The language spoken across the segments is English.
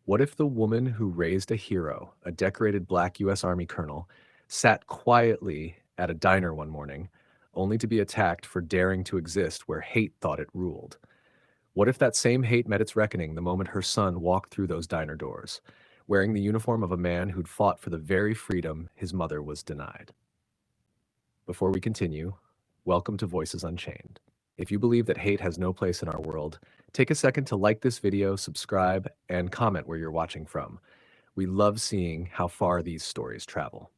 What if the woman who raised a hero, a decorated black U.S. Army colonel, sat quietly at a diner one morning, only to be attacked for daring to exist where hate thought it ruled? What if that same hate met its reckoning the moment her son walked through those diner doors, wearing the uniform of a man who'd fought for the very freedom his mother was denied? Before we continue, welcome to Voices Unchained. If you believe that hate has no place in our world, take a second to like this video, subscribe, and comment where you're watching from. We love seeing how far these stories travel.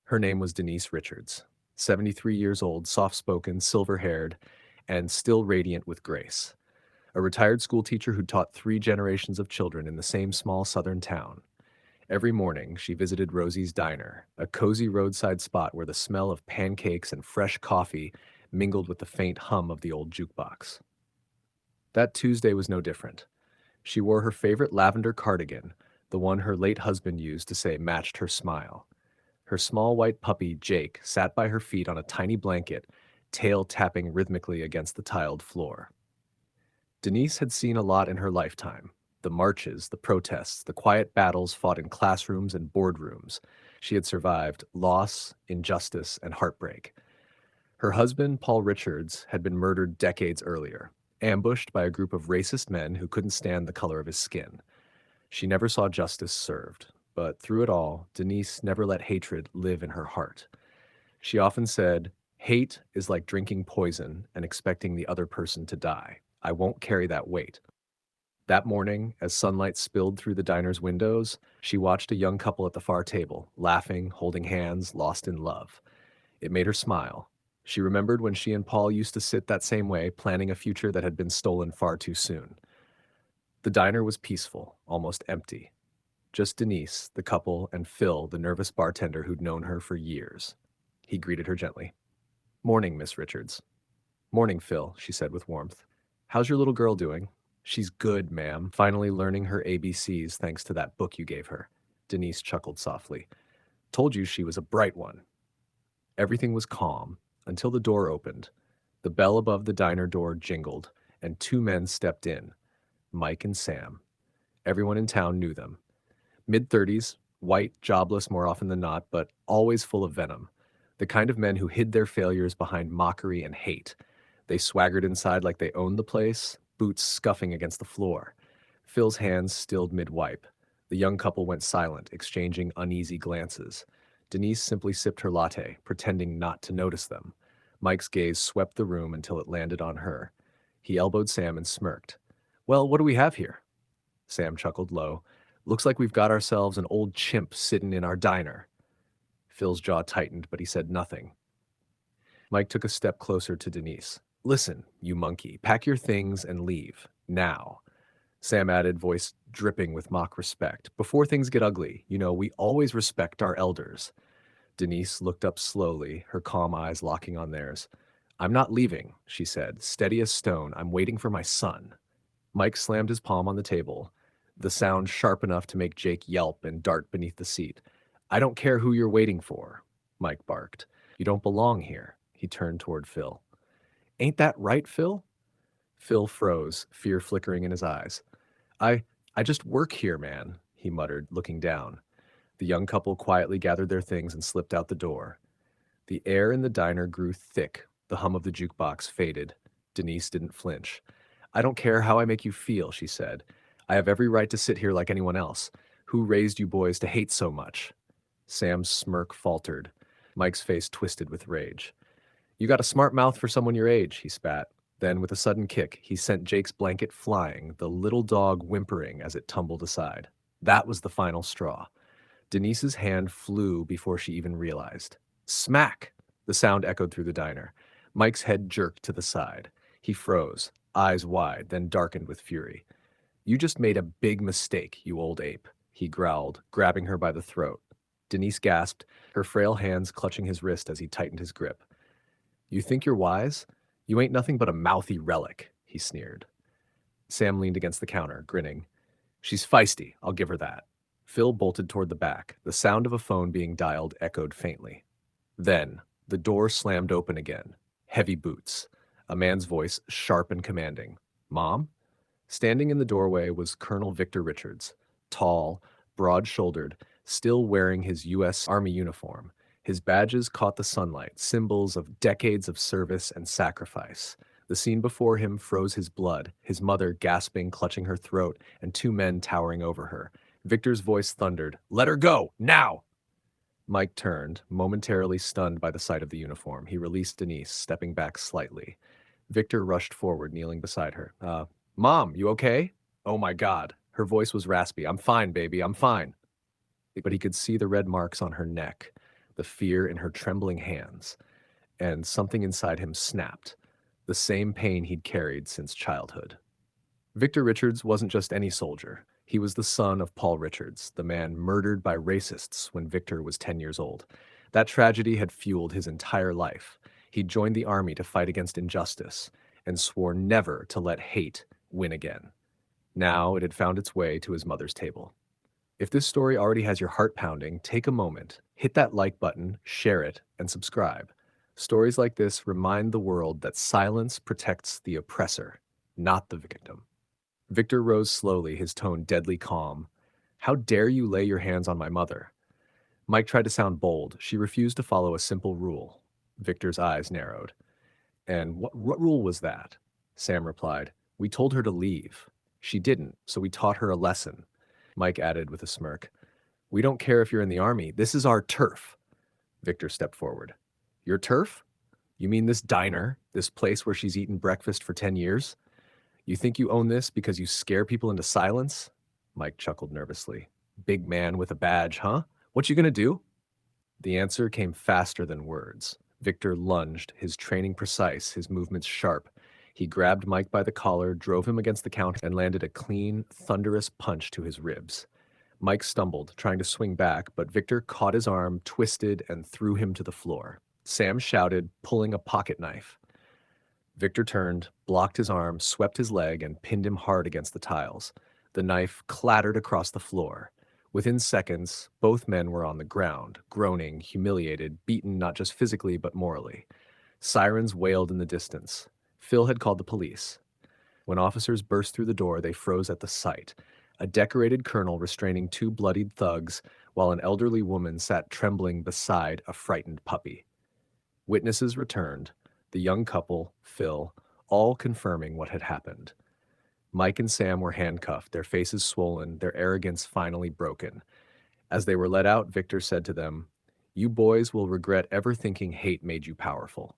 Her name was Denise Richards, 73 years old, soft-spoken, silver-haired, and still radiant with grace. A retired schoolteacher who taught 3 generations of children in the same small southern town. Every morning, she visited Rosie's Diner, a cozy roadside spot where the smell of pancakes and fresh coffee mingled with the faint hum of the old jukebox. That Tuesday was no different. She wore her favorite lavender cardigan, the one her late husband used to say matched her smile. Her small white puppy, Jake, sat by her feet on a tiny blanket, tail tapping rhythmically against the tiled floor. Denise had seen a lot in her lifetime. The marches, the protests, the quiet battles fought in classrooms and boardrooms. She had survived loss, injustice, and heartbreak. Her husband, Paul Richards, had been murdered decades earlier, ambushed by a group of racist men who couldn't stand the color of his skin. She never saw justice served, but through it all, Denise never let hatred live in her heart. She often said, "Hate is like drinking poison and expecting the other person to die. I won't carry that weight." That morning, as sunlight spilled through the diner's windows, she watched a young couple at the far table, laughing, holding hands, lost in love. It made her smile. She remembered when she and Paul used to sit that same way, planning a future that had been stolen far too soon. The diner was peaceful, almost empty. Just Denise, the couple, and Phil, the nervous bartender who'd known her for years. He greeted her gently. "Morning, Miss Richards." "Morning, Phil," she said with warmth. "How's your little girl doing?" "She's good, ma'am, finally learning her ABCs thanks to that book you gave her." Denise chuckled softly. "Told you she was a bright one." Everything was calm until the door opened. The bell above the diner door jingled, and 2 men stepped in, Mike and Sam. Everyone in town knew them. Mid-30s, white, jobless more often than not, but always full of venom. The kind of men who hid their failures behind mockery and hate. They swaggered inside like they owned the place, boots scuffing against the floor. Phil's hands stilled mid-wipe. The young couple went silent, exchanging uneasy glances. Denise simply sipped her latte, pretending not to notice them. Mike's gaze swept the room until it landed on her. He elbowed Sam and smirked. "Well, what do we have here?" Sam chuckled low. "Looks like we've got ourselves an old chimp sitting in our diner." Phil's jaw tightened, but he said nothing. Mike took a step closer to Denise. "Listen, you monkey, pack your things and leave. Now." Sam added, voice dripping with mock respect. "Before things get ugly, we always respect our elders." Denise looked up slowly, her calm eyes locking on theirs. "I'm not leaving," she said, steady as stone. "I'm waiting for my son." Mike slammed his palm on the table, the sound sharp enough to make Jake yelp and dart beneath the seat. "I don't care who you're waiting for," Mike barked. "You don't belong here." He turned toward Phil. "Ain't that right, Phil?" Phil froze, fear flickering in his eyes. I, I just work here, man," he muttered, looking down. The young couple quietly gathered their things and slipped out the door. The air in the diner grew thick. The hum of the jukebox faded. Denise didn't flinch. "I don't care how I make you feel," she said. "I have every right to sit here like anyone else. Who raised you boys to hate so much?" Sam's smirk faltered. Mike's face twisted with rage. "You got a smart mouth for someone your age," he spat. Then, with a sudden kick, he sent Jake's blanket flying, the little dog whimpering as it tumbled aside. That was the final straw. Denise's hand flew before she even realized. Smack! The sound echoed through the diner. Mike's head jerked to the side. He froze, eyes wide, then darkened with fury. "You just made a big mistake, you old ape," he growled, grabbing her by the throat. Denise gasped, her frail hands clutching his wrist as he tightened his grip. "You think you're wise? You ain't nothing but a mouthy relic," he sneered. Sam leaned against the counter, grinning. "She's feisty, I'll give her that." Phil bolted toward the back. The sound of a phone being dialed echoed faintly. Then, the door slammed open again. Heavy boots. A man's voice, sharp and commanding. "Mom?" Standing in the doorway was Colonel Victor Richards, tall, broad-shouldered, still wearing his U.S. Army uniform. His badges caught the sunlight, symbols of decades of service and sacrifice. The scene before him froze his blood, his mother gasping, clutching her throat, and two men towering over her. Victor's voice thundered, "Let her go, now!" Mike turned, momentarily stunned by the sight of the uniform. He released Denise, stepping back slightly. Victor rushed forward, kneeling beside her. Mom, you okay? Oh my God. Her voice was raspy. I'm fine, baby, I'm fine. But he could see the red marks on her neck, the fear in her trembling hands, and something inside him snapped, the same pain he'd carried since childhood. Victor Richards wasn't just any soldier. He was the son of Paul Richards, the man murdered by racists when Victor was 10 years old. That tragedy had fueled his entire life. He joined the army to fight against injustice and swore never to let hate win again. Now it had found its way to his mother's table. If this story already has your heart pounding, take a moment, hit that like button, share it, and subscribe. Stories like this remind the world that silence protects the oppressor, not the victim. Victor rose slowly, his tone deadly calm. How dare you lay your hands on my mother? Mike tried to sound bold. She refused to follow a simple rule. Victor's eyes narrowed. And what rule was that? Sam replied. We told her to leave. She didn't, so we taught her a lesson. Mike added with a smirk. We don't care if you're in the army. This is our turf. Victor stepped forward. Your turf? You mean this diner, this place where she's eaten breakfast for 10 years? You think you own this because you scare people into silence? Mike chuckled nervously. Big man with a badge, huh? What you gonna do? The answer came faster than words. Victor lunged, his training precise, his movements sharp. He grabbed Mike by the collar, drove him against the counter, and landed a clean, thunderous punch to his ribs. Mike stumbled, trying to swing back, but Victor caught his arm, twisted, and threw him to the floor. Sam shouted, pulling a pocket knife. Victor turned, blocked his arm, swept his leg, and pinned him hard against the tiles. The knife clattered across the floor. Within seconds, both men were on the ground, groaning, humiliated, beaten not just physically but morally. Sirens wailed in the distance. Phil had called the police. When officers burst through the door, they froze at the sight. A decorated colonel restraining two bloodied thugs, while an elderly woman sat trembling beside a frightened puppy. Witnesses returned. The young couple, Phil, all confirming what had happened. Mike and Sam were handcuffed, their faces swollen, their arrogance finally broken. As they were let out, Victor said to them, "You boys will regret ever thinking hate made you powerful."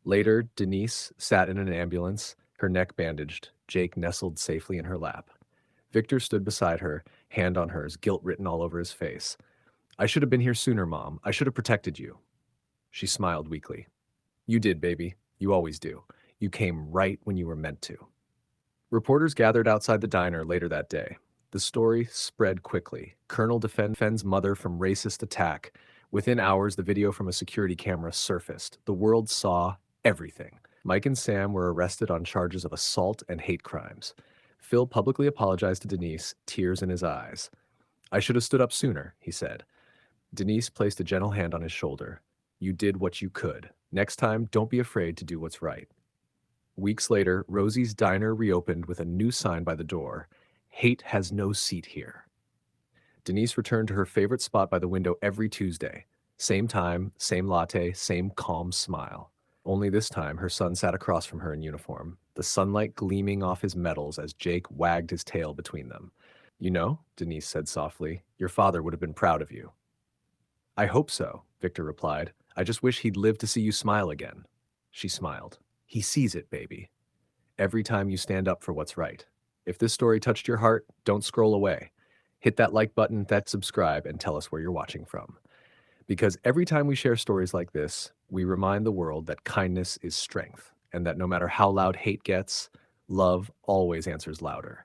Later, Denise sat in an ambulance, her neck bandaged, Jake nestled safely in her lap. Victor stood beside her, hand on hers, guilt written all over his face. "I should have been here sooner, Mom. I should have protected you." She smiled weakly. "You did, baby. You always do. You came right when you were meant to." Reporters gathered outside the diner later that day. The story spread quickly. Colonel defends mother from racist attack. Within hours, the video from a security camera surfaced. The world saw everything. Mike and Sam were arrested on charges of assault and hate crimes. Phil publicly apologized to Denise, tears in his eyes. "I should have stood up sooner," he said. Denise placed a gentle hand on his shoulder. "You did what you could. Next time, don't be afraid to do what's right." Weeks later, Rosie's diner reopened with a new sign by the door. "Hate has no seat here." Denise returned to her favorite spot by the window every Tuesday. Same time, same latte, same calm smile. Only this time, her son sat across from her in uniform, the sunlight gleaming off his medals as Jake wagged his tail between them. "You know," Denise said softly, "your father would have been proud of you." "I hope so," Victor replied. "I just wish he'd live to see you smile again." She smiled. "He sees it, baby. Every time you stand up for what's right." If this story touched your heart, don't scroll away. Hit that like button, that subscribe, and tell us where you're watching from. Because every time we share stories like this, we remind the world that kindness is strength, and that no matter how loud hate gets, love always answers louder.